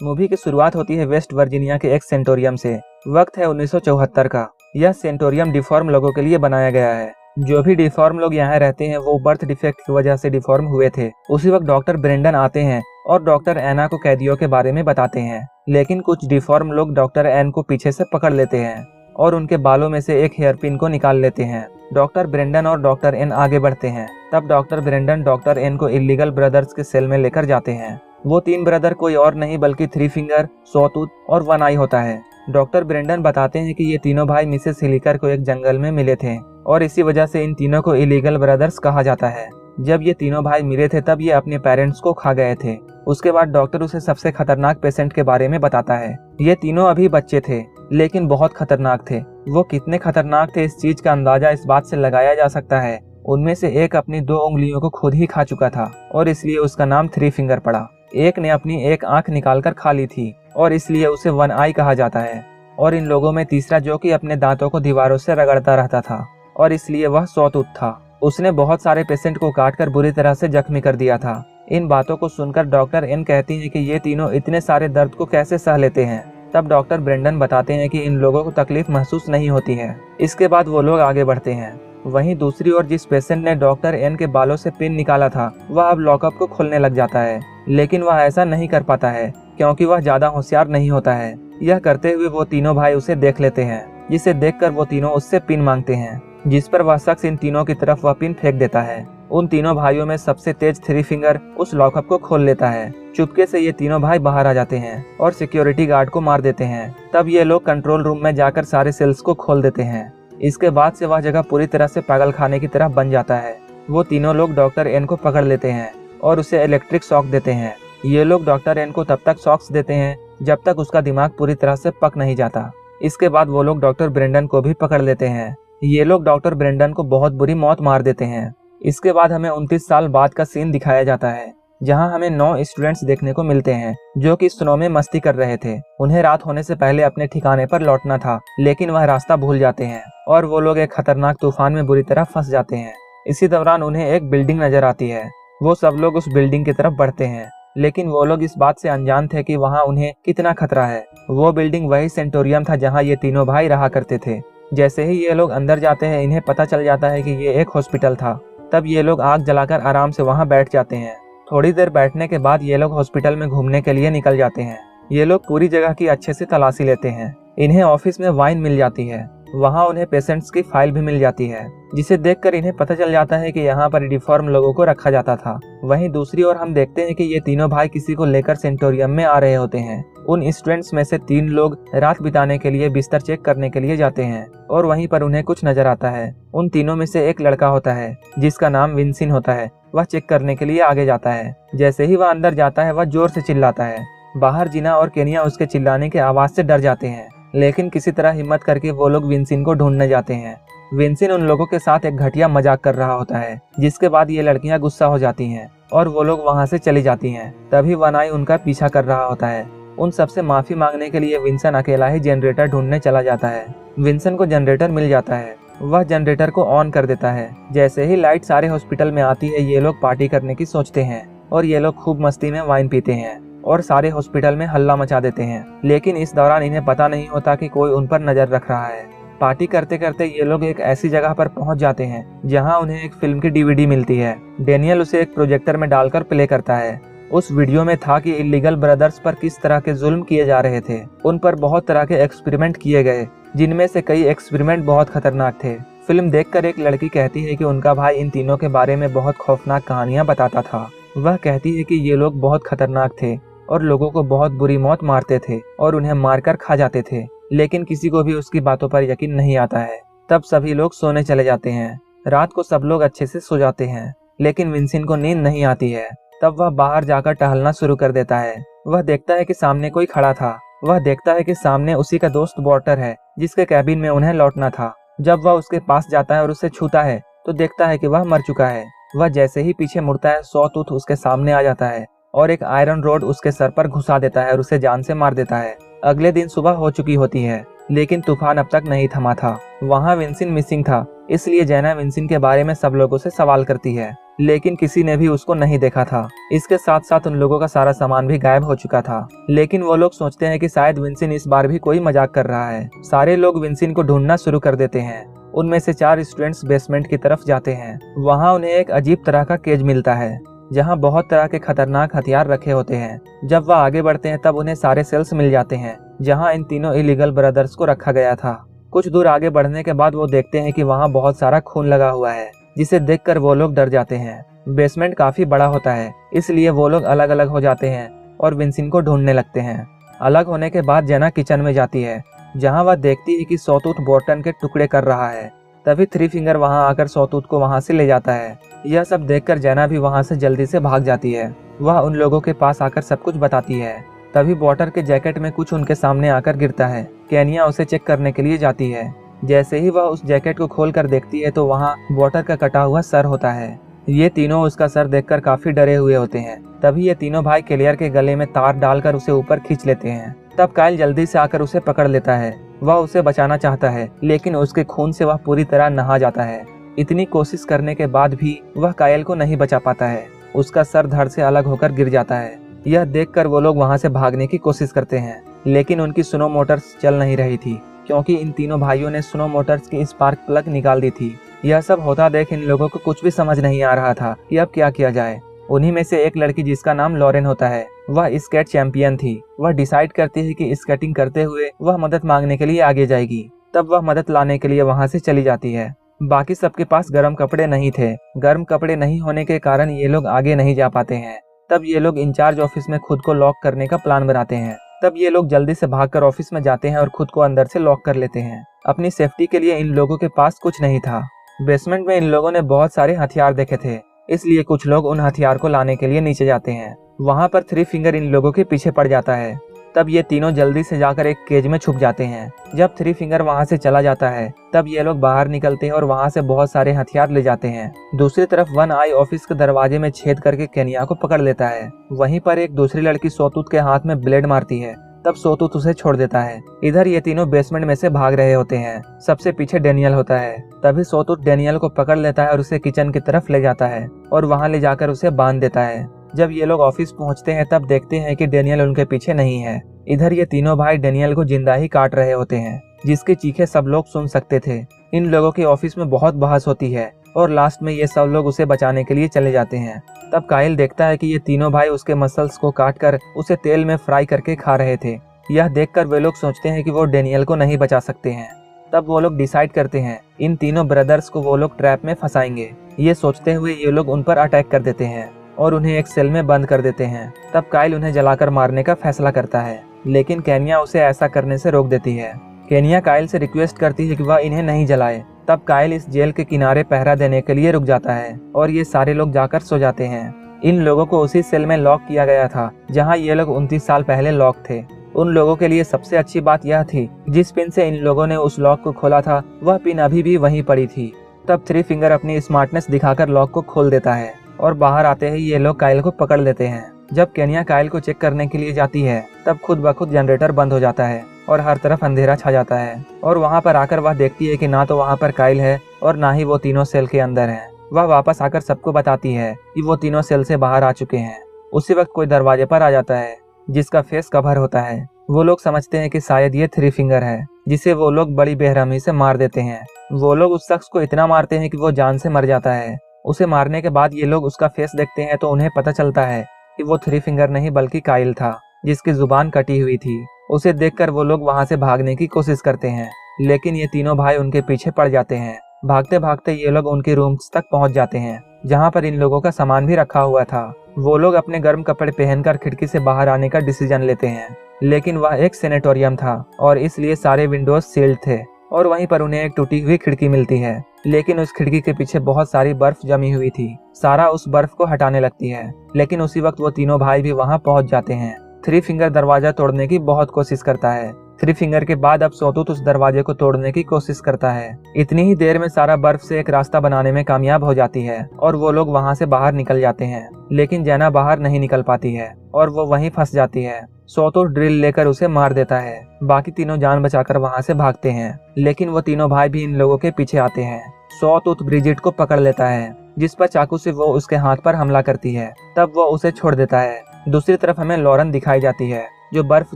Movie की शुरुआत होती है वेस्ट वर्जीनिया के एक सेंटोरियम से। वक्त है 1974 का। यह सेंटोरियम डिफॉर्म लोगों के लिए बनाया गया है। जो भी डिफॉर्म लोग यहाँ रहते हैं वो बर्थ डिफेक्ट की वजह से डिफॉर्म हुए थे। उसी वक्त डॉक्टर ब्रेंडन आते हैं और डॉक्टर एना को कैदियों के बारे में बताते हैं। लेकिन कुछ डिफॉर्म लोग डॉक्टर एन को पीछे से पकड़ लेते हैं और उनके बालों में से एक हेयर पिन को निकाल लेते हैं। डॉक्टर ब्रेंडन और डॉक्टर एन आगे बढ़ते हैं। तब डॉक्टर ब्रेंडन डॉक्टर एन को इल्लीगल ब्रदर्स के सेल में लेकर जाते हैं। वो 3 ब्रदर कोई और नहीं बल्कि 3 फिंगर, सॉटूथ और 1 आई होता है। डॉक्टर ब्रेंडन बताते हैं कि ये तीनों भाई मिसेस हिलिकर को एक जंगल में मिले थे और इसी वजह से इन तीनों को इलीगल ब्रदर्स कहा जाता है। जब ये तीनों भाई मिले थे तब ये अपने पेरेंट्स को खा गए थे। उसके बाद डॉक्टर उसे सबसे खतरनाक पेशेंट के बारे में बताता है। ये तीनों अभी बच्चे थे लेकिन बहुत खतरनाक थे। वो कितने खतरनाक थे इस चीज का अंदाजा इस बात से लगाया जा सकता है। उनमें से एक अपनी 2 उंगलियों को खुद ही खा चुका था और इसलिए उसका नाम 3 फिंगर पड़ा। एक ने अपनी एक आंख निकालकर खा ली थी और इसलिए उसे 1 आई कहा जाता है। और इन लोगों में तीसरा जो कि अपने दांतों को दीवारों से रगड़ता रहता था और इसलिए वह सॉटूथ था। उसने बहुत सारे पेशेंट को काटकर बुरी तरह से जख्मी कर दिया था। इन बातों को सुनकर डॉक्टर एन कहती है कि ये तीनों इतने सारे दर्द को कैसे सह लेते हैं। तब डॉक्टर ब्रेंडन बताते हैं कि इन लोगों को तकलीफ महसूस नहीं होती है। इसके बाद वो लोग आगे बढ़ते हैं। वहीं दूसरी ओर जिस पेशेंट ने डॉक्टर एन के बालों से पिन निकाला था वह अब लॉकअप को खोलने लग जाता है, लेकिन वह ऐसा नहीं कर पाता है क्योंकि वह ज्यादा होशियार नहीं होता है। यह करते हुए वो तीनों भाई उसे देख लेते हैं, जिसे देखकर वो तीनों उससे पिन मांगते हैं, जिस पर वह शख्स इन तीनों की तरफ वह पिन फेंक देता है। उन तीनों भाइयों में सबसे तेज 3 फिंगर उस लॉकअप को खोल लेता है। चुपके से ये तीनों भाई बाहर आ जाते हैं और सिक्योरिटी गार्ड को मार देते हैं। तब ये लोग कंट्रोल रूम में जाकर सारे सेल्स को खोल देते हैं। इसके बाद से वह जगह पूरी तरह से पागल खाने की तरह बन जाता है। वो तीनों लोग डॉक्टर एन को पकड़ लेते हैं और उसे इलेक्ट्रिक शॉक देते हैं। ये लोग डॉक्टर एन को तब तक शॉक्स देते हैं जब तक उसका दिमाग पूरी तरह से पक नहीं जाता। इसके बाद वो लोग डॉक्टर ब्रेंडन को भी पकड़ लेते हैं। ये लोग डॉक्टर ब्रेंडन को बहुत बुरी मौत मार देते हैं। इसके बाद हमें 29 साल बाद का सीन दिखाया जाता है, जहां हमें 9 स्टूडेंट्स देखने को मिलते हैं जो कि स्नो में मस्ती कर रहे थे। उन्हें रात होने से पहले अपने ठिकाने पर लौटना था, लेकिन वह रास्ता भूल जाते हैं और वो लोग एक खतरनाक तूफान में बुरी तरह फंस जाते हैं। इसी दौरान उन्हें एक बिल्डिंग नजर आती है। वो सब लोग उस बिल्डिंग की तरफ बढ़ते हैं, लेकिन वो लोग इस बात से अनजान थे कि वहाँ उन्हें कितना खतरा है। वो बिल्डिंग वही सेंटोरियम था जहाँ ये तीनों भाई रहा करते थे। जैसे ही ये लोग अंदर जाते हैं इन्हें पता चल जाता है कि ये एक हॉस्पिटल था। तब ये लोग आग जलाकर आराम से वहाँ बैठ जाते हैं। थोड़ी देर बैठने के बाद ये लोग हॉस्पिटल में घूमने के लिए निकल जाते हैं। ये लोग पूरी जगह की अच्छे से तलाशी लेते हैं। इन्हें ऑफिस में वाइन मिल जाती है। वहाँ उन्हें पेशेंट्स की फाइल भी मिल जाती है, जिसे देखकर इन्हें पता चल जाता है कि यहाँ पर डिफॉर्म लोगों को रखा जाता था। वहीं दूसरी ओर हम देखते हैं कि ये तीनों भाई किसी को लेकर सेंटोरियम में आ रहे होते हैं। उन स्टूडेंट्स में से 3 लोग रात बिताने के लिए बिस्तर चेक करने के लिए जाते हैं और वहीं पर उन्हें कुछ नजर आता है। उन तीनों में से एक लड़का होता है जिसका नाम विंसिन होता है। वह चेक करने के लिए आगे जाता है। जैसे ही वह अंदर जाता है वह जोर से चिल्लाता है। बाहर जीना और केनिया उसके चिल्लाने के आवाज से डर जाते हैं, लेकिन किसी तरह हिम्मत करके वो लोग विंसिन को ढूंढने जाते हैं। विंसिन उन लोगों के साथ एक घटिया मजाक कर रहा होता है, जिसके बाद ये लड़कियां गुस्सा हो जाती हैं और वो लोग वहां से चली जाती हैं। तभी 1 आई उनका पीछा कर रहा होता है। उन सबसे माफी मांगने के लिए विंसन अकेला ही जनरेटर ढूंढने चला जाता है। विंसन को जनरेटर मिल जाता है। वह जनरेटर को ऑन कर देता है। जैसे ही लाइट सारे हॉस्पिटल में आती है ये लोग पार्टी करने की सोचते हैं और ये लोग खूब मस्ती में वाइन पीते हैं और सारे हॉस्पिटल में हल्ला मचा देते हैं। लेकिन इस दौरान इन्हें पता नहीं होता कि कोई उन पर नजर रख रहा है। पार्टी करते करते ये लोग एक ऐसी जगह पर पहुंच जाते हैं जहां उन्हें एक फिल्म की DVD मिलती है। डेनियल उसे एक प्रोजेक्टर में डालकर प्ले करता है। उस वीडियो में था कि इल्लीगल ब्रदर्स पर किस तरह के जुल्म किए जा रहे थे। उन पर बहुत तरह के एक्सपेरिमेंट किए गए, जिनमें से कई एक्सपेरिमेंट बहुत खतरनाक थे। फिल्म देखकर एक लड़की कहती है कि उनका भाई इन तीनों के बारे में बहुत खौफनाक कहानियां बताता था। वह कहती है कि ये लोग बहुत खतरनाक थे और लोगों को बहुत बुरी मौत मारते थे और उन्हें मारकर खा जाते थे, लेकिन किसी को भी उसकी बातों पर यकीन नहीं आता है। तब सभी लोग सोने चले जाते हैं। रात को सब लोग अच्छे से सो जाते हैं, लेकिन विंसिन को नींद नहीं आती है। तब वह बाहर जाकर टहलना शुरू कर देता है। वह देखता है कि सामने कोई खड़ा था। वह देखता है कि सामने उसी का दोस्त वॉटर है, जिसके कैबिन में उन्हें लौटना था। जब वह उसके पास जाता है और उसे छूता है तो देखता है कि वह मर चुका है। वह जैसे ही पीछे मुड़ता है सॉटूथ उसके सामने आ जाता है और एक आयरन रोड उसके सर पर घुसा देता है और उसे जान से मार देता है। अगले दिन सुबह हो चुकी होती है, लेकिन तूफान अब तक नहीं थमा था। वहाँ विंसिन मिसिंग था, इसलिए जैना विंसिन के बारे में सब लोगों से सवाल करती है। लेकिन किसी ने भी उसको नहीं देखा था। इसके साथ साथ उन लोगों का सारा सामान भी गायब हो चुका था। लेकिन वो लोग सोचते हैं कि शायद विंसेंट इस बार भी कोई मजाक कर रहा है। सारे लोग विंसेंट को ढूंढना शुरू कर देते हैं। उनमें से 4 स्टूडेंट्स बेसमेंट की तरफ जाते हैं। वहाँ उन्हें एक अजीब तरह का केज मिलता है जहाँ बहुत तरह के खतरनाक हथियार रखे होते हैं। जब वह आगे बढ़ते हैं तब उन्हें सारे सेल्स मिल जाते हैं जहाँ इन तीनों इलीगल ब्रदर्स को रखा गया था। कुछ दूर आगे बढ़ने के बाद वो देखते हैं कि वहाँ बहुत सारा खून लगा हुआ है, जिसे देखकर वो लोग डर जाते हैं। बेसमेंट काफी बड़ा होता है, इसलिए वो लोग अलग अलग हो जाते हैं और विंसेंट को ढूंढने लगते हैं। अलग होने के बाद जेना किचन में जाती है जहाँ वह देखती है कि सॉटूथ बोर्टन के टुकड़े कर रहा है। तभी थ्री फिंगर वहाँ आकर सॉटूथ को वहाँ से ले जाता है। यह सब देखकर जेना भी वहाँ से जल्दी से भाग जाती है। वह उन लोगों के पास आकर सब कुछ बताती है। तभी वॉटर के जैकेट में कुछ उनके सामने आकर गिरता है। केनिया उसे चेक करने के लिए जाती है। जैसे ही वह उस जैकेट को खोल कर देखती है तो वहाँ वॉटर का कटा हुआ सर होता है। ये तीनों उसका सर देखकर काफी डरे हुए होते हैं। तभी ये तीनों भाई क्लियर के गले में तार डालकर उसे ऊपर खींच लेते हैं। तब काइल जल्दी से आकर उसे पकड़ लेता है। वह उसे बचाना चाहता है, लेकिन उसके खून से वह पूरी तरह नहा जाता है। इतनी कोशिश करने के बाद भी वह काइल को नहीं बचा पाता है। उसका सर धड़ से अलग होकर गिर जाता है। यह देखकर वो लोग वहाँ से भागने की कोशिश करते हैं, लेकिन उनकी स्नो मोटर्स चल नहीं रही थी क्योंकि इन तीनों भाइयों ने स्नो मोटर्स की स्पार्क प्लग निकाल दी थी। यह सब होता देख इन लोगों को कुछ भी समझ नहीं आ रहा था कि अब क्या किया जाए। उन्हीं में से एक लड़की जिसका नाम लॉरेन होता है, वह स्केट चैंपियन थी। वह डिसाइड करती है कि स्केटिंग करते हुए वह मदद मांगने के लिए आगे जाएगी। तब वह मदद लाने के लिए वहाँ से चली जाती है। बाकी सबके पास गर्म कपड़े नहीं थे। गर्म कपड़े नहीं होने के कारण ये लोग आगे नहीं जा पाते हैं। तब ये लोग इंचार्ज ऑफिस में खुद को लॉक करने का प्लान बनाते हैं। तब ये लोग जल्दी से भागकर ऑफिस में जाते हैं और खुद को अंदर से लॉक कर लेते हैं। अपनी सेफ्टी के लिए इन लोगों के पास कुछ नहीं था। बेसमेंट में इन लोगों ने बहुत सारे हथियार देखे थे, इसलिए कुछ लोग उन हथियार को लाने के लिए नीचे जाते हैं। वहाँ पर थ्री फिंगर इन लोगों के पीछे पड़ जाता है। तब ये तीनों जल्दी से जाकर एक केज में छुप जाते हैं। जब थ्री फिंगर वहाँ से चला जाता है तब ये लोग बाहर निकलते हैं और वहाँ से बहुत सारे हथियार ले जाते हैं। दूसरी तरफ वन आई ऑफिस के दरवाजे में छेद करके केनिया को पकड़ लेता है। वहीं पर एक दूसरी लड़की सॉटूथ के हाथ में ब्लेड मारती है। तब सॉटूथ उसे छोड़ देता है। इधर ये तीनों बेसमेंट में से भाग रहे होते हैं। सबसे पीछे डेनियल होता है। तभी सॉटूथ डेनियल को पकड़ लेता है और उसे किचन की तरफ ले जाता है और वहाँ ले जाकर उसे बांध देता है। जब ये लोग ऑफिस पहुँचते हैं तब देखते हैं कि डेनियल उनके पीछे नहीं है। इधर ये तीनों भाई डेनियल को जिंदा ही काट रहे होते हैं, जिसकी चीखें सब लोग सुन सकते थे। इन लोगों के ऑफिस में बहुत बहस होती है और लास्ट में ये सब लोग उसे बचाने के लिए चले जाते हैं। तब काइल देखता है कि ये तीनों भाई उसके मसल्स को काटकर उसे तेल में फ्राई करके खा रहे थे। यह देखकर वे लोग सोचते हैं कि वो डेनियल को नहीं बचा सकते हैं। तब वो लोग डिसाइड करते हैं इन तीनों ब्रदर्स को वो लोग ट्रैप में फंसाएंगे। ये सोचते हुए ये लोग उन पर अटैक कर देते हैं और उन्हें एक सेल में बंद कर देते हैं। तब काइल उन्हें जलाकर मारने का फैसला करता है, लेकिन केनिया उसे ऐसा करने से रोक देती है। केनिया काइल से रिक्वेस्ट करती है कि वह इन्हें नहीं जलाए। तब काइल इस जेल के किनारे पहरा देने के लिए रुक जाता है और ये सारे लोग जाकर सो जाते हैं। इन लोगों को उसी सेल में लॉक किया गया था जहां ये लोग 29 साल पहले लॉक थे। उन लोगों के लिए सबसे अच्छी बात यह थी, जिस पिन से इन लोगों ने उस लॉक को खोला था वह पिन अभी भी वहीं पड़ी थी। तब थ्री फिंगर अपनी स्मार्टनेस दिखाकर लॉक को खोल देता है और बाहर आते ही ये लोग काइल को पकड़ लेते हैं। जब केनिया काइल को चेक करने के लिए जाती है तब खुद ब खुद जनरेटर बंद हो जाता है और हर तरफ अंधेरा छा जाता है। और वहाँ पर आकर वह देखती है कि ना तो वहाँ पर काइल है और ना ही वो तीनों सेल के अंदर हैं। वह वापस आकर सबको बताती है कि वो तीनों सेल से बाहर आ चुके हैं। उसी वक्त कोई दरवाजे पर आ जाता है जिसका फेस कवर होता है। वो लोग समझते हैं कि शायद ये थ्री फिंगर है, जिसे वो लोग बड़ी बेरहमी से मार देते हैं। वो लोग उस शख्स को इतना मारते हैं कि वो जान से मर जाता है। उसे मारने के बाद ये लोग उसका फेस देखते हैं तो उन्हें पता चलता है कि वो थ्री फिंगर नहीं बल्कि काइल था, जिसकी जुबान कटी हुई थी। उसे देखकर वो लोग वहाँ से भागने की कोशिश करते हैं, लेकिन ये तीनों भाई उनके पीछे पड़ जाते हैं। भागते भागते ये लोग उनके रूम्स तक पहुँच जाते हैं जहाँ पर इन लोगों का सामान भी रखा हुआ था। वो लोग अपने गर्म कपड़े पहनकर खिड़की से बाहर आने का डिसीजन लेते हैं, लेकिन वह एक सेनेटोरियम था और इसलिए सारे विंडोज सील्ड थे। और वहीं पर उन्हें एक टूटी हुई खिड़की मिलती है, लेकिन उस खिड़की के पीछे बहुत सारी बर्फ जमी हुई थी। सारा उस बर्फ को हटाने लगती है, लेकिन उसी वक्त वो तीनों भाई भी वहां पहुंच जाते हैं। थ्री फिंगर दरवाजा तोड़ने की बहुत कोशिश करता है। थ्री फिंगर के बाद अब सॉटूथ उस दरवाजे को तोड़ने की कोशिश करता है। इतनी ही देर में सारा बर्फ से एक रास्ता बनाने में कामयाब हो जाती है और वो लोग वहां से बाहर निकल जाते हैं, लेकिन जेना बाहर नहीं निकल पाती है और वो वहीं फंस जाती है। सॉटूथ ड्रिल लेकर उसे मार देता है। बाकी तीनों जान बचाकर वहां से भागते हैं, लेकिन वो तीनों भाई भी इन लोगों के पीछे आते हैं। सॉटूथ ब्रिजिट को पकड़ लेता है जिस पर चाकू से वो उसके हाथ पर हमला करती है। तब वो उसे छोड़ देता है। दूसरी तरफ हमें लॉरेन दिखाई जाती है, जो बर्फ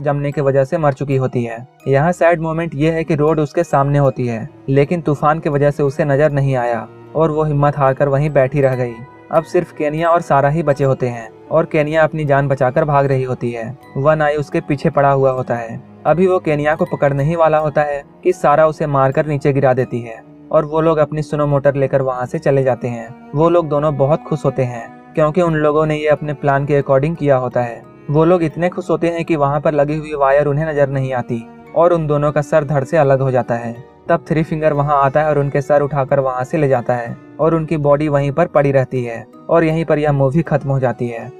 जमने की वजह से मर चुकी होती है। यहाँ सैड मोमेंट ये है कि रोड उसके सामने होती है, लेकिन तूफान की वजह से उसे नजर नहीं आया और वो हिम्मत हारकर वहीं बैठी रह गई। अब सिर्फ केनिया और सारा ही बचे होते हैं और केनिया अपनी जान बचाकर भाग रही होती है। वन आई उसके पीछे पड़ा हुआ होता है। अभी वो केनिया को पकड़ने ही वाला होता है कि सारा उसे मारकर नीचे गिरा देती है और वो लोग अपनी सुनो मोटर लेकर वहाँ से चले जाते हैं। वो लोग दोनों बहुत खुश होते हैं क्योंकि उन लोगों ने ये अपने प्लान के अकॉर्डिंग किया होता है। वो लोग इतने खुश होते हैं कि वहाँ पर लगी हुई वायर उन्हें नजर नहीं आती और उन दोनों का सर धड़ से अलग हो जाता है। तब थ्री फिंगर वहाँ आता है और उनके सर उठाकर वहाँ से ले जाता है और उनकी बॉडी वहीं पर पड़ी रहती है और यहीं पर यह मूवी खत्म हो जाती है।